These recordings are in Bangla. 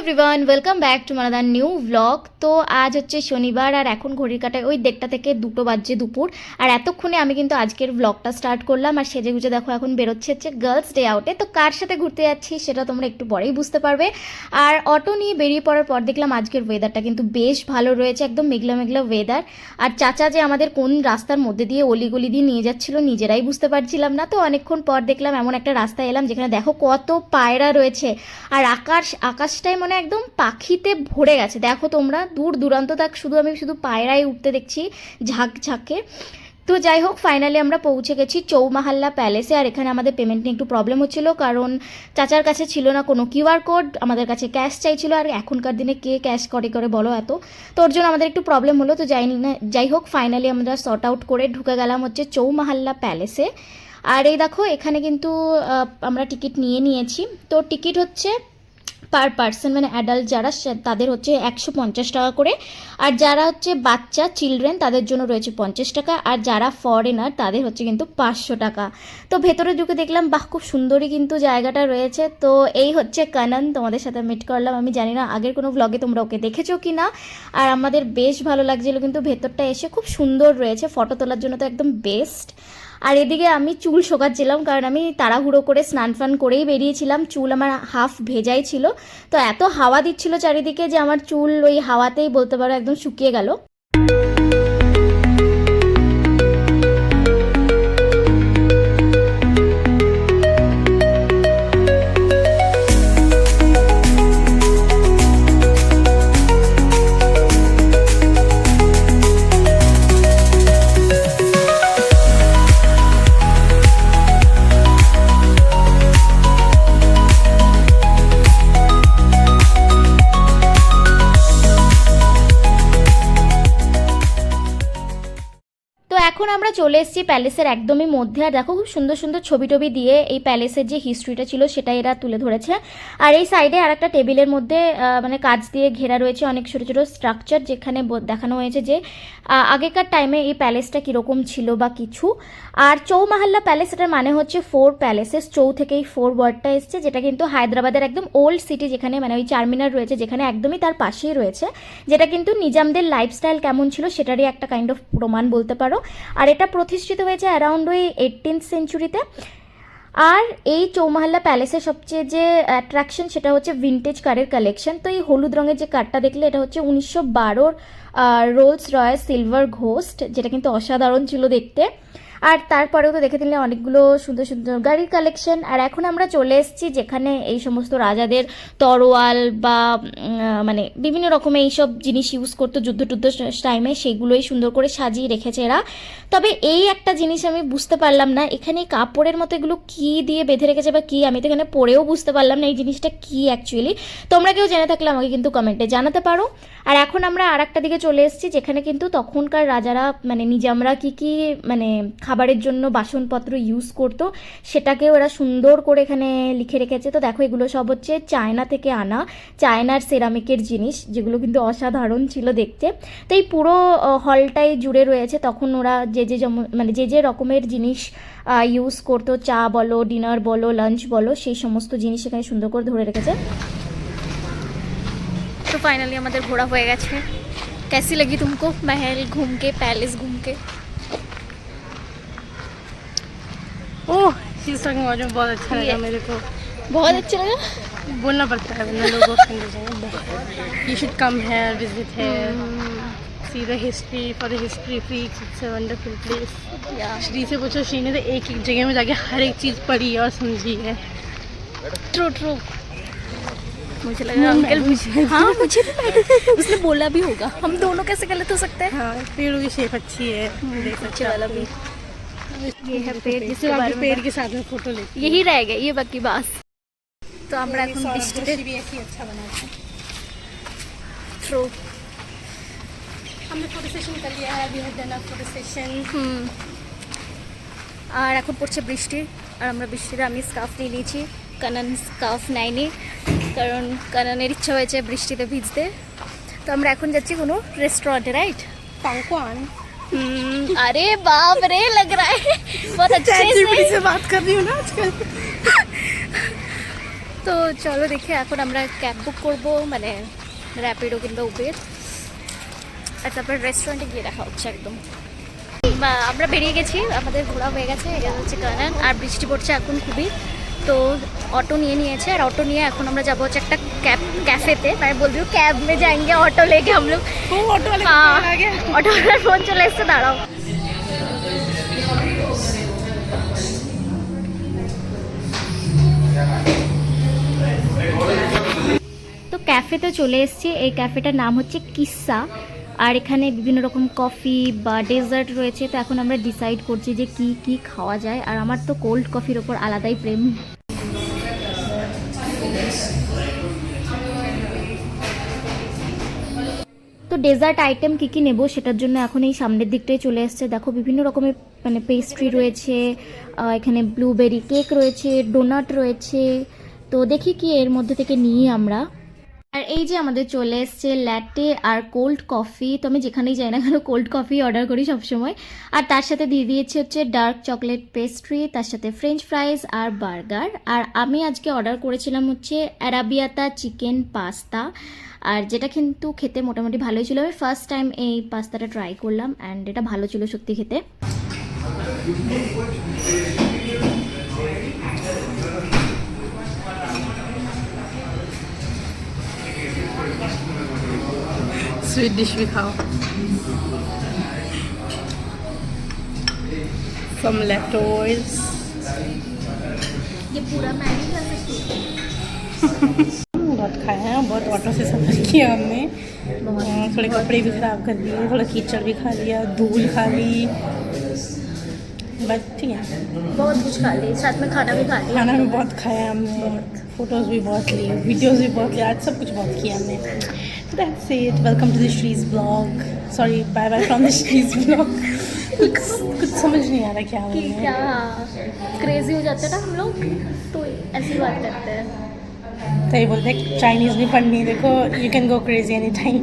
এভরিওয়ান, ওয়েলকাম ব্যাক টু মানাদার নিউ ব্লগ। তো আজ হচ্ছে শনিবার আর এখন ঘড়ির কাটায় ওই 1:30 থেকে 2টো বাজছে দুপুর। আর এতক্ষণে আমি কিন্তু আজকের ব্লগটা স্টার্ট করলাম। আর সেজে গুজে দেখো এখন বেরোচ্ছে হচ্ছে গার্লস ডে আউটে। তো কার সাথে ঘুরতে যাচ্ছি সেটা তোমরা একটু পরেই বুঝতে পারবে। আর অটো নিয়ে বেরিয়ে পড়ার পর দেখলাম আজকের ওয়েদারটা কিন্তু বেশ ভালো রয়েছে, একদম মেঘলা মেঘলা ওয়েদার। আর চাচা যে আমাদের কোন রাস্তার মধ্যে দিয়ে অলিগলি দিয়ে নিয়ে যাচ্ছিল নিজেরাই বুঝতে পারছিলাম না। তো অনেকক্ষণ পর দেখলাম এমন একটা রাস্তায় এলাম যেখানে দেখো কত পায়রা রয়েছে। আর আকাশটাই মানে একদম পাখিতে ভরে গেছে। দেখো তোমরা দূর দূরান্ত তাক আমি শুধু পায়রাই উঠতে দেখছি ঝাঁকে। তো যাই হোক, ফাইনালি আমরা পৌঁছে গেছি চৌমাহাল্লা প্যালেসে। আর এখানে আমাদের পেমেন্ট নিয়ে একটু প্রবলেম হচ্ছিল, কারণ চাচার কাছে ছিল না কোনো কিউআর কোড, আমাদের কাছে ক্যাশ চাইছিল। আর এখনকার দিনে কে ক্যাশ করে বলো এত, তো ওর জন্য আমাদের একটু প্রবলেম হলো। তো যাই হোক ফাইনালি আমরা সর্ট আউট করে ঢুকে গেলাম হচ্ছে চৌমাহাল্লা প্যালেসে। আর এই দেখো এখানে কিন্তু আমরা টিকিট নিয়েছি। তো টিকিট হচ্ছে পার পার্সন, মানে অ্যাডাল্ট যারা তাদের হচ্ছে 150 টাকা করে। আর যারা হচ্ছে বাচ্চা চিলড্রেন তাদের জন্য রয়েছে 50 টাকা। আর যারা ফরেনার তাদের হচ্ছে কিন্তু 500 টাকা। তো ভেতরে ঢুকে দেখলাম বাহ, খুব সুন্দরই কিন্তু জায়গাটা রয়েছে। তো এই হচ্ছে কানন, তোমাদের সাথে মিট করলাম। আমি জানি না আগের কোনো ব্লগে তোমরা ওকে দেখেছো কি না। আর আমাদের বেশ ভালো লাগছিলো কিন্তু ভেতরটা এসে, খুব সুন্দর রয়েছে, ফটো তোলার জন্য তো একদম বেস্ট। আর এদিকে আমি চুল শোকাচ্ছিলাম, কারণ আমি তাড়াহুড়ো করে স্নান ফান করেই বেরিয়েছিলাম। চুল আমার হাফ ভেজাই ছিল। তো এত হাওয়া দিচ্ছিল চারিদিকে যে আমার চুল ওই হাওয়াতেই বলতে পারো একদম শুকিয়ে গেল। তো এখন আমরা চলে এসেছি প্যালেসের একদমই মধ্যে। আর দেখো খুব সুন্দর সুন্দর ছবি টবি দিয়ে এই প্যালেসের যে হিস্ট্রিটা ছিল সেটা এরা তুলে ধরেছে। আর এই সাইডে আর একটা টেবিলের মধ্যে মানে কাঁচ দিয়ে ঘেরা রয়েছে অনেক ছোটো ছোটো স্ট্রাকচার, যেখানে দেখানো হয়েছে যে আগেকার টাইমে এই প্যালেসটা কীরকম ছিল বা কিছু। আর চৌমাহাল্লা প্যালেস, এটার মানে হচ্ছে 4 প্যালেসেস, চৌ থেকেই 4 ওয়ার্ডটা এসছে, যেটা কিন্তু হায়দ্রাবাদের একদম ওল্ড সিটি, যেখানে মানে ওই চারমিনার রয়েছে যেখানে একদমই তার পাশেই রয়েছে, যেটা কিন্তু নিজামদের লাইফস্টাইল কেমন ছিল সেটারই একটা কাইন্ড অফ প্রমাণ বলতে পারো। আর এটা প্রতিষ্ঠিত হয়েছে অ্যারাউন্ড ওই 18th সেঞ্চুরিতে। আর এই চৌমাহাল্লা প্যালেসের সবচেয়ে যে অ্যাট্রাকশন সেটা হচ্ছে ভিন্টেজ কারের কালেকশন। তো এই হলুদ রঙের যে কারটা দেখলে এটা হচ্ছে 1912 রোলস রয়েস সিলভার ঘোস্ট, যেটা কিন্তু অসাধারণ ছিল দেখতে। আর তারপরেও তো দেখে দিলে অনেকগুলো সুন্দর সুন্দর গাড়ির কালেকশন। আর এখন আমরা চলে এসেছি যেখানে এই সমস্ত রাজাদের তরোয়াল বা মানে বিভিন্ন রকমের এইসব জিনিস ইউজ করতো যুদ্ধ টাইমে, সেগুলোই সুন্দর করে সাজিয়ে রেখেছে এরা। তবে এই একটা জিনিস আমি বুঝতে পারলাম না, এখানে কাপড়ের মতো এগুলো কী দিয়ে বেঁধে রেখেছে বা কী, আমি তো এখানে পরেও বুঝতে পারলাম না এই জিনিসটা কী অ্যাকচুয়ালি। তোমরা কেউ জেনে থাকলে আমাকে কিন্তু কমেন্টে জানাতে পারো। আর এখন আমরা আর একটা দিকে চলে এসেছি যেখানে কিন্তু তখনকার রাজারা মানে নিজামরা কী মানে খাবারের জন্য বাসনপত্র ইউজ করতো সেটাকেও ওরা সুন্দর করে এখানে লিখে রেখেছে। তো দেখো এগুলো সব হচ্ছে চায়না থেকে আনা, চায়নার সেরামিকের জিনিস, যেগুলো কিন্তু অসাধারণ ছিল দেখতে। তো এই পুরো হলটাই জুড়ে রয়েছে তখন ওরা যে রকমের জিনিস ইউজ করতো, চা বলো, ডিনার বলো, লাঞ্চ বলো, সেই সমস্ত জিনিস এখানে সুন্দর করে ধরে রেখেছে। তো ফাইনালি আমাদের ঘোরা হয়ে গেছে। कैसी लगी तुमको महल घूम के, पैलेस घूम के? ओह चीज़ में बहुत अच्छा लगा मेरे को, बहुत अच्छा लगा। बोलना पड़ता है वरना लोगों को you should come here, visit hair, see the history, for the history freaks, it's a wonderful place. Shri से पूछो, श्री ने तो एक जगह में जाके हर एक चीज़ पढ़ी और समझी है। ट्रू मुझे लगा अंकल मुझे, हाँ मुझे भी उसने बोला भी होगा, हम दोनों कैसे गलत हो सकते हैं। हाँ पेड़ों की शेप अच्छी है, अच्छे वाला भी ये है पेड़, जिसके बारे में पेड़ के साथ में फोटो लेते यही रह गया ये बाकी बास। तो আমরা এখন বৃষ্টিতে भी ऐसी अच्छा बनाते हैं। थ्रू हमने फोटो सेशन कर लिया है, we have done a photo session. আর এখন পড়ছে বৃষ্টি, আর আমরা বৃষ্টিতে আমি স্কার্ফ নিয়ে নিয়েছি, কানন স্কার্ফ নেয়নি কারণ কাননের ইচ্ছা হয়েছে বৃষ্টিতে ভিজতে। তো আমরা এখন যাচ্ছি কোনো রেস্টুরেন্টে, রাইট? पांगक्वान। अरे बाप रे, लग रहा है बहुत अच्छे से बात कर रही हूँ ना आजकल। তো চলো দেখি এখন আমরা ক্যাব বুক করবো, মানে র্যাপিডো কিংবা উবের, আর তারপর রেস্টুরেন্টে গিয়ে দেখা হচ্ছে একদম। আমরা বেরিয়ে গেছি, আমাদের ঘোরা হয়ে গেছে, এটা হচ্ছে কারণ, আর বৃষ্টি পড়ছে এখন খুবই। তো অটো নিয়েছে, আর অটো নিয়ে এখন আমরা যাবো হচ্ছে একটা ক্যাফেতে, মানে বলবি ক্যাব মে যাएंगे, অটো লেকে हम लोग। অটোওয়ালার ফোন চলে এসছে, দাঁড়াও। তো ক্যাফেতে চলে এসেছি, এই ক্যাফেটার নাম হচ্ছে কিসা, আর এখানে বিভিন্ন রকম কফি বা ডেজার্ট রয়েছে। তো এখন আমরা ডিসাইড করছি যে কি কি খাওয়া যায়, আর আমার তো কোল্ড কফির ওপর আলাদাই প্রেম। তো ডেজার্ট আইটেম কি কি নেব সেটার জন্য এখন এই সামনের দিকটাই চলে এসেছে। দেখো বিভিন্ন রকমের মানে পেস্ট্রি রয়েছে, এখানে ব্লুবেরি কেক রয়েছে, ডোনাট রয়েছে। তো দেখি কি এর মধ্যে থেকে নিই আমরা। আর এই যে আমাদের চলে এসছে ল্যাটে আর কোল্ড কফি। তো আমি যেখানেই যাই না কেন কোল্ড কফি অর্ডার করি সবসময়। আর তার সাথে দিয়ে দিয়েছে হচ্ছে ডার্ক চকলেট পেস্ট্রি, তার সাথে ফ্রেঞ্চ ফ্রাইজ আর বার্গার। আর আমি আজকে অর্ডার করেছিলাম হচ্ছে অ্যারাবিয়াতা চিকেন পাস্তা, আর যেটা কিন্তু খেতে মোটামুটি ভালোই ছিল। আমি ফার্স্ট টাইম এই পাস্তাটা ট্রাই করলাম, অ্যান্ড এটা ভালো ছিল সত্যি খেতে। स्वीट डिश भी खाओ। Some leftovers. ये पूरा मैं नहीं खा सकती। बहुत खाया है, बहुत ऑटो से सफ़र किया हमने। थोड़े कपड़े भी ख़राब कर दिए, थोड़ा कीचड़ भी खा लिया, धूल खा ली, बट ठीक है। बहुत कुछ खा ली, साथ में खाना भी खा लिया। खाना भी बहुत खाया हमने, फ़ोटोज़ भी बहुत लिए, वीडियोज़ भी बहुत लिए, आज सब कुछ बहुत किया हमने। So that's it. Welcome to the Shree's vlog. Sorry, bye bye from the Shree's vlog. कुछ समझ नहीं आ रहा क्या हो कि रहा है। क्या क्रेजी हो जाते हैं ना हम लोग, तो ऐसी बात करते हैं। तो ये बोलते हैं चाइनीज़ नहीं पढ़नी, देखो you can go crazy any time.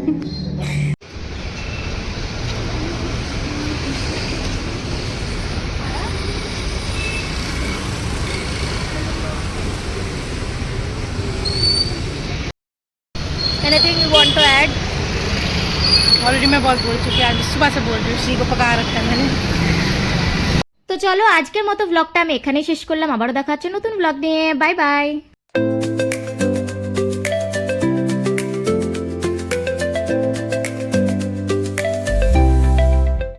Anything you want to add? Already मैं बहुत बोल चुकी हूँ, आज सुबह से बोल रही हूँ, श्री को पका रखा है मैंने। তো চলো আজকের মতো ব্লগটা আমি এখানেই শেষ করলাম, আবারও দেখা হচ্ছে নতুন ব্লগ নিয়ে। Bye bye.